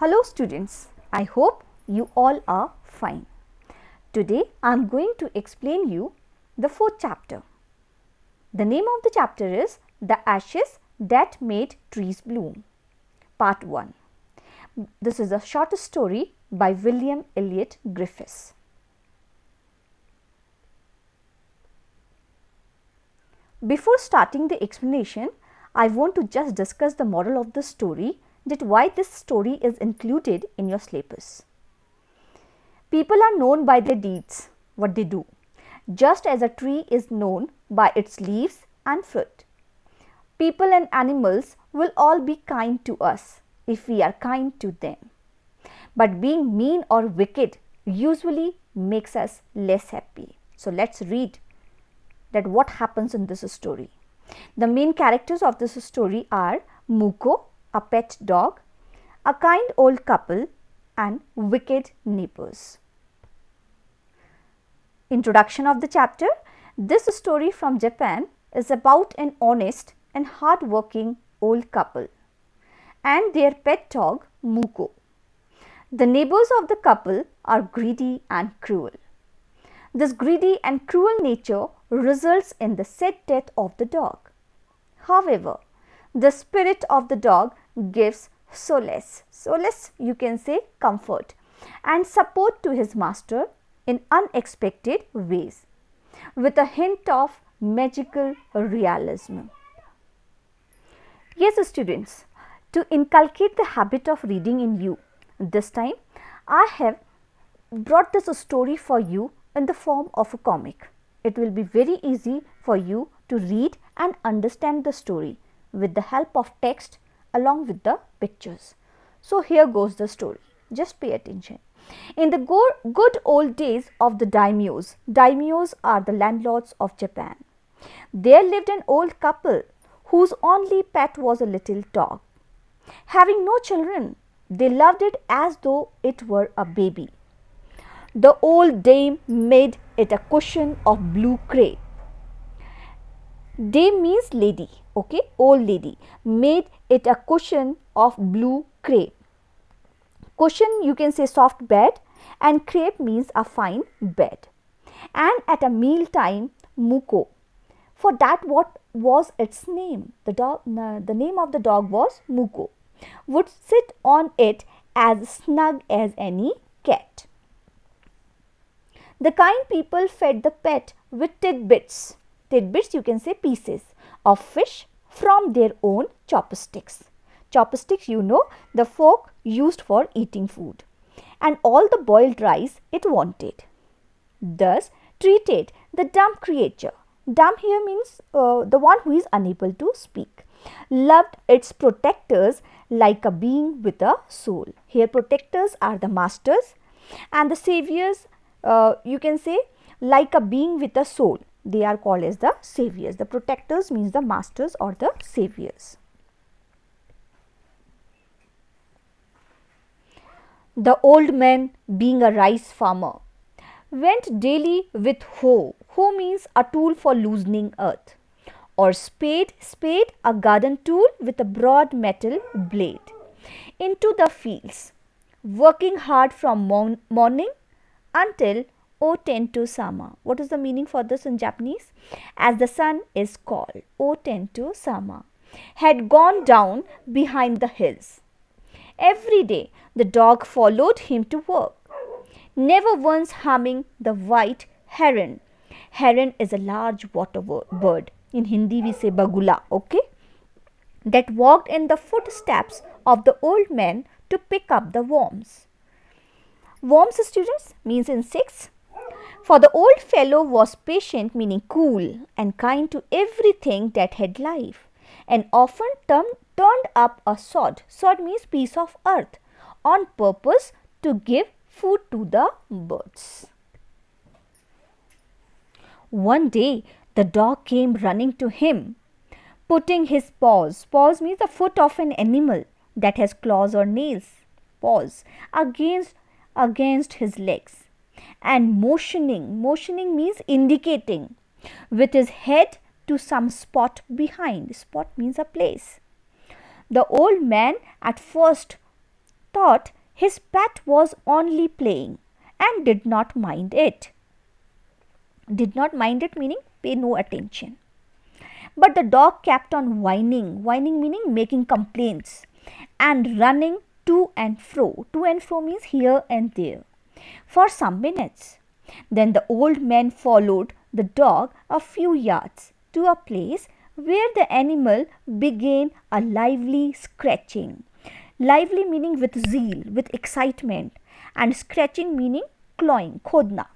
Hello students, I hope you all are fine. Today I am going to explain you the fourth chapter. The name of the chapter is The Ashes That Made Trees Bloom, Part 1. This is a short story by William Elliot Griffiths. Before starting the explanation, I want to just discuss the moral of the story, that why this story is included in your syllabus. People are known by their deeds, what they do, just as a tree is known by its leaves and fruit. People and animals will all be kind to us if we are kind to them. But being mean or wicked usually makes us less happy. So let's read that what happens in this story. The main characters of this story are Muko, a pet dog, a kind old couple, and wicked neighbors. Introduction of the chapter. This story from Japan is about an honest and hard-working old couple and their pet dog Muko. The neighbors of the couple are greedy and cruel. This greedy and cruel nature results in the sad death of the dog. However, the spirit of the dog gives solace, you can say comfort, and support to his master in unexpected ways, with a hint of magical realism. Yes, students, to inculcate the habit of reading in you, this time I have brought this story for you in the form of a comic. It will be very easy for you to read and understand the story with the help of text along with the pictures. So here goes the story. Just pay attention. In the good old days of the daimyos are the landlords of Japan. There lived an old couple whose only pet was a little dog. Having no children, they loved it as though it were a baby. The old dame made it a cushion of blue crepe. Dame means lady, okay, old lady, made it a cushion of blue crepe. Cushion, you can say soft bed, and crepe means a fine bed. And at a meal time, Muko, for that what was its name, the name of the dog was Muko, would sit on it as snug as any cat. The kind people fed the pet with tidbits, you can say pieces of fish from their own chopsticks. Chopsticks, you know, the fork used for eating food, and all the boiled rice it wanted. Thus treated the dumb creature. Dumb here means the one who is unable to speak. Loved its protectors like a being with a soul. Here protectors are the masters, and the saviors, you can say like a being with a soul. They are called as the saviors. The protectors means the masters or the saviors. The old man, being a rice farmer, went daily with hoe. Hoe means a tool for loosening earth, or spade, a garden tool with a broad metal blade, into the fields, working hard from morning until O10 sama. What is the meaning for this in Japanese? As the sun is called, O10 sama, had gone down behind the hills. Every day the dog followed him to work, never once harming the white heron. Heron is a large water bird. In Hindi we say bagula, okay? That walked in the footsteps of the old man to pick up the worms. Worms, students, means insects. For the old fellow was patient, meaning cool and kind to everything that had life, and often turned up a sod. Sod means piece of earth, on purpose to give food to the birds. One day the dog came running to him, putting his paws means the foot of an animal that has claws or nails, paws, against his legs, and motioning means indicating with his head to some spot behind. Spot means a place. The old man at first thought his pet was only playing and did not mind it. Did not mind it meaning pay no attention. But the dog kept on whining, whining meaning making complaints, and running to and fro. To and fro means here and there for some minutes. Then the old man followed the dog a few yards to a place where the animal began a lively scratching. Lively meaning with zeal, with excitement, and scratching meaning clawing, khodna,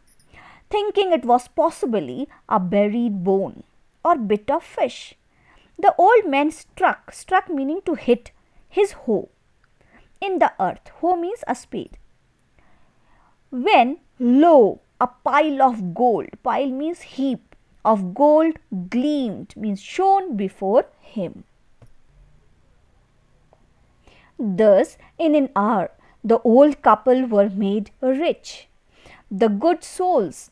thinking it was possibly a buried bone or bit of fish. The old man struck meaning to hit his hoe in the earth. Hoe means a spade. When lo, a pile of gold, pile means heap of gold, gleamed means shone before him. Thus, in an hour, the old couple were made rich. The good souls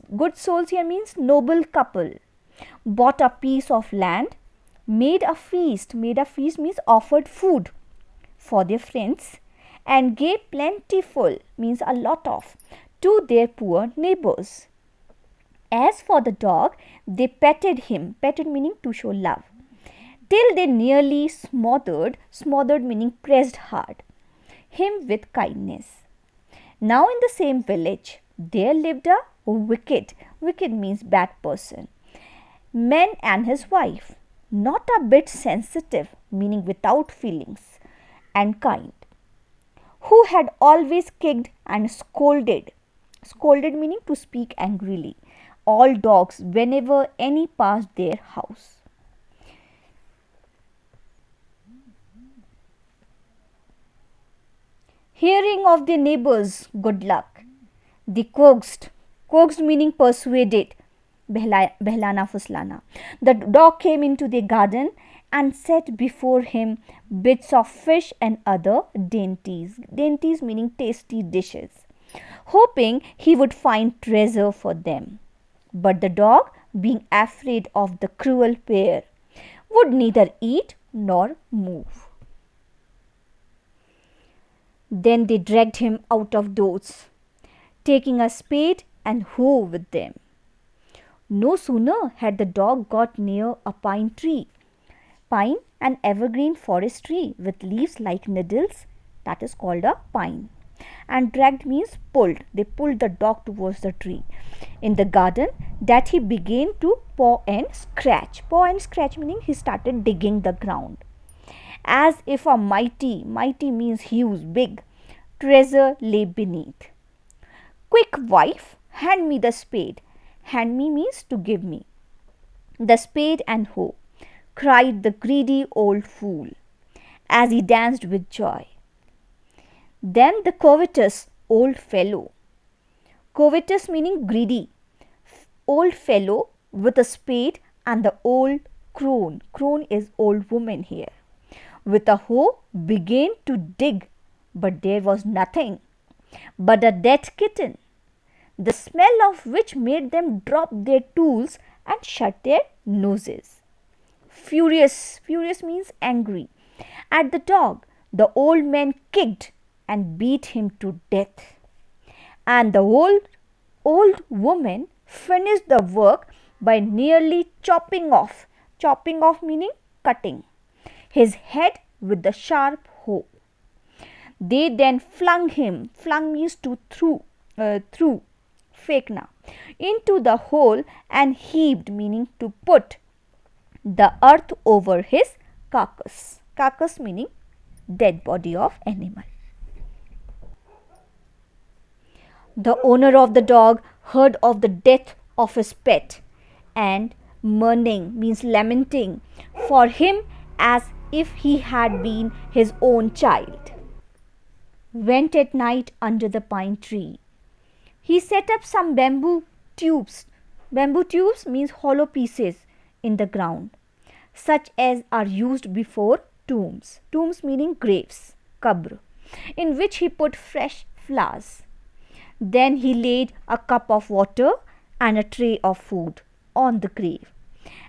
here means noble couple, bought a piece of land, made a feast means offered food for their friends, and gave plentiful means a lot of to their poor neighbors. As for the dog, they petted him, petted meaning to show love, till they nearly smothered meaning pressed hard, him with kindness. Now in the same village, there lived a wicked means bad person, man and his wife, not a bit sensitive, meaning without feelings, and kind, who had always kicked and scolded meaning to speak angrily, all dogs whenever any passed their house. Hearing of their neighbors' good luck, they coaxed meaning persuaded, behlana fuslana. The dog came into the garden and set before him bits of fish and other dainties meaning tasty dishes, hoping he would find treasure for them. But the dog, being afraid of the cruel pair, would neither eat nor move. Then they dragged him out of doors, taking a spade and hoe with them. No sooner had the dog got near a pine tree, pine, an evergreen forest tree with leaves like needles, that is called a pine, and dragged means pulled. They pulled the dog towards the tree in the garden, that he began to paw and scratch. Paw and scratch meaning he started digging the ground, as if a mighty means huge, big, treasure lay beneath. Quick, wife, hand me the spade. Hand me means to give me the spade and hoe, cried the greedy old fool, as he danced with joy. Then the covetous old fellow, covetous meaning greedy, old fellow with a spade and the old crone is old woman here, with a hoe began to dig, but there was nothing but a dead kitten, the smell of which made them drop their tools and shut their noses. Furious means angry, at the dog, the old man kicked and beat him to death, and the old woman finished the work by nearly chopping off meaning cutting, his head with the sharp hoe. They then flung means to through, fekna, into the hole, and heaved meaning to put the earth over his carcass. Carcass meaning dead body of animal. The owner of the dog heard of the death of his pet, and mourning means lamenting for him as if he had been his own child, went at night under the pine tree. He set up some bamboo tubes. Bamboo tubes means hollow pieces in the ground, such as are used before tombs. Tombs meaning graves, kabr, in which he put fresh flowers. Then he laid a cup of water and a tray of food on the grave,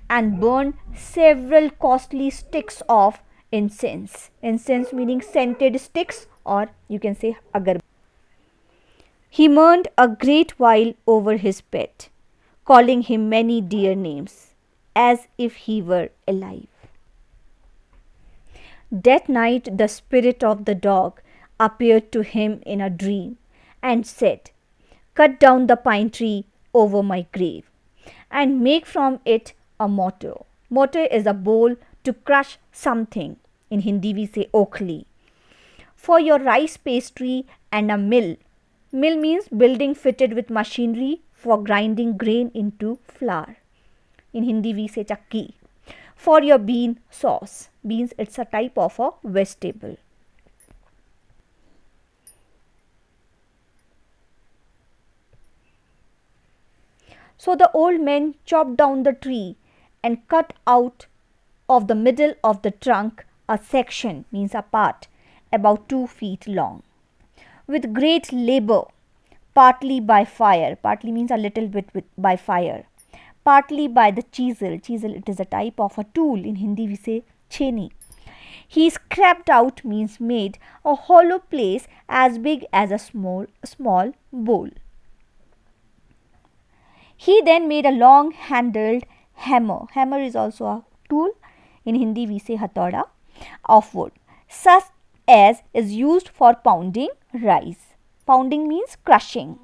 and burned several costly sticks of incense. Incense meaning scented sticks, or you can say agar. He mourned a great while over his pet, calling him many dear names, as if he were alive. That night the spirit of the dog appeared to him in a dream and said, "Cut down the pine tree over my grave and make from it a mortar." Mortar is a bowl to crush something. In Hindi we say okhli. For your rice pastry, and a mill. Mill means building fitted with machinery for grinding grain into flour. In Hindi we say chakki. For your bean sauce. Beans, it's a type of a vegetable. So the old man chopped down the tree and cut out of the middle of the trunk a section, means a part, about 2 feet long. With great labor, partly by fire, partly means a little bit by fire, partly by the chisel. Chisel, it is a type of a tool. In Hindi we say cheni. He scraped out, means made, a hollow place as big as a small bowl. He then made a long handled hammer. Hammer is also a tool. In Hindi we say hatauda, of wood, such as is used for pounding rice. Pounding means crushing.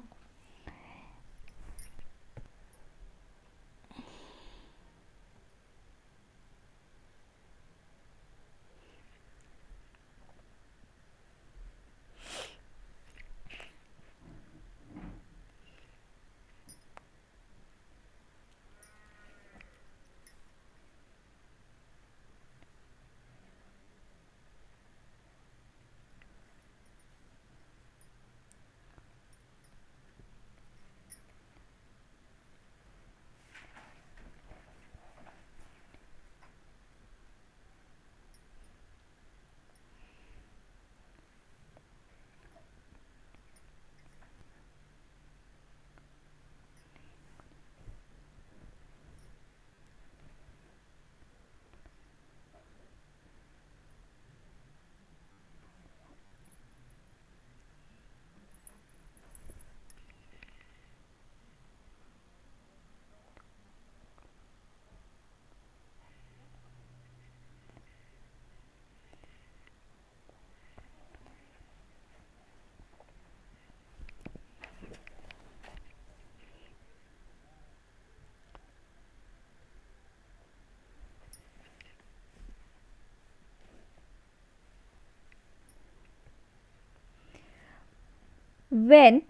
When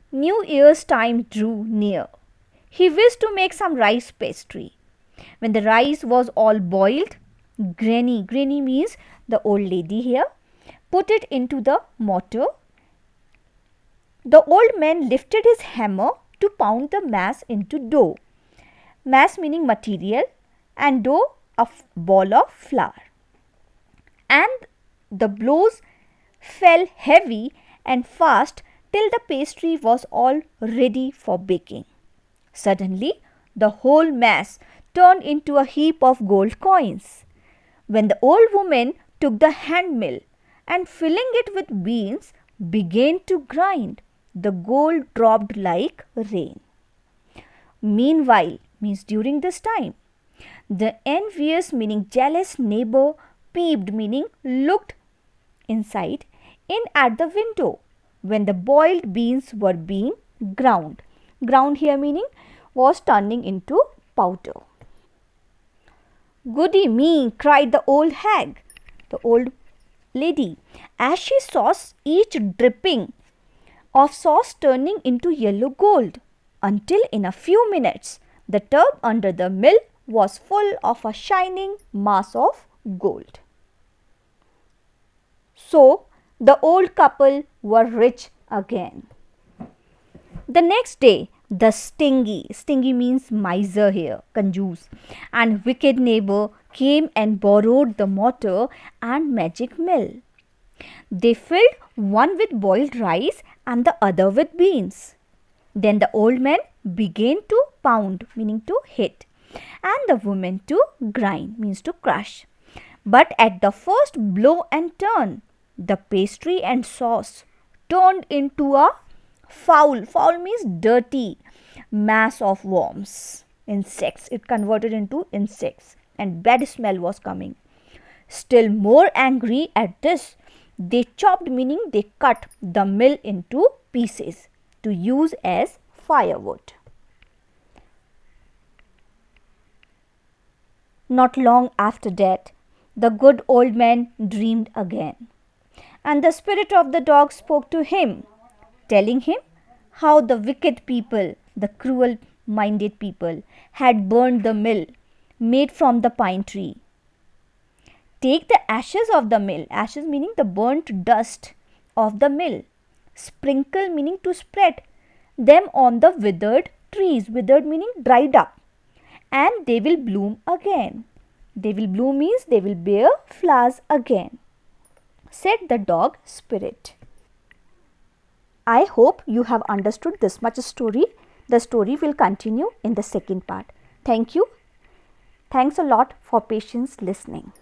New Year's time drew near, he wished to make some rice pastry. When the rice was all boiled, Granny means the old lady here, put it into the mortar. The old man lifted his hammer to pound the mass into dough. Mass meaning material, and dough a ball of flour. And the blows fell heavy and fast till the pastry was all ready for baking. Suddenly, the whole mass turned into a heap of gold coins. When the old woman took the hand mill and filling it with beans began to grind, the gold dropped like rain. Meanwhile, means during this time, the envious, meaning jealous neighbor, peeped, meaning looked inside in at the window when the boiled beans were being ground. Ground here meaning was turning into powder. "Goody me!" cried the old hag, the old lady, as she saw each dripping of sauce turning into yellow gold, until in a few minutes the tub under the mill was full of a shining mass of gold. So the old couple were rich again. The next day, the stingy means miser here, kanjoos, and wicked neighbor came and borrowed the mortar and magic mill. They filled one with boiled rice and the other with beans. Then the old man began to pound, meaning to hit, and the woman to grind, means to crush. But at the first blow and turn, the pastry and sauce turned into a foul means dirty mass of worms, insects. It converted into insects and bad smell was coming. Still more angry at this, they chopped, meaning they cut the mill into pieces to use as firewood. Not long after that, the good old man dreamed again, and the spirit of the dog spoke to him, telling him how the wicked people, the cruel minded people, had burned the mill made from the pine tree. Take the ashes of the mill, ashes meaning the burnt dust of the mill, sprinkle meaning to spread them on the withered trees, withered meaning dried up, and they will bloom again. They will bloom means they will bear flowers again, said the dog spirit. I hope you have understood this much story. The story will continue in the second part. Thank you. Thanks a lot for patience listening.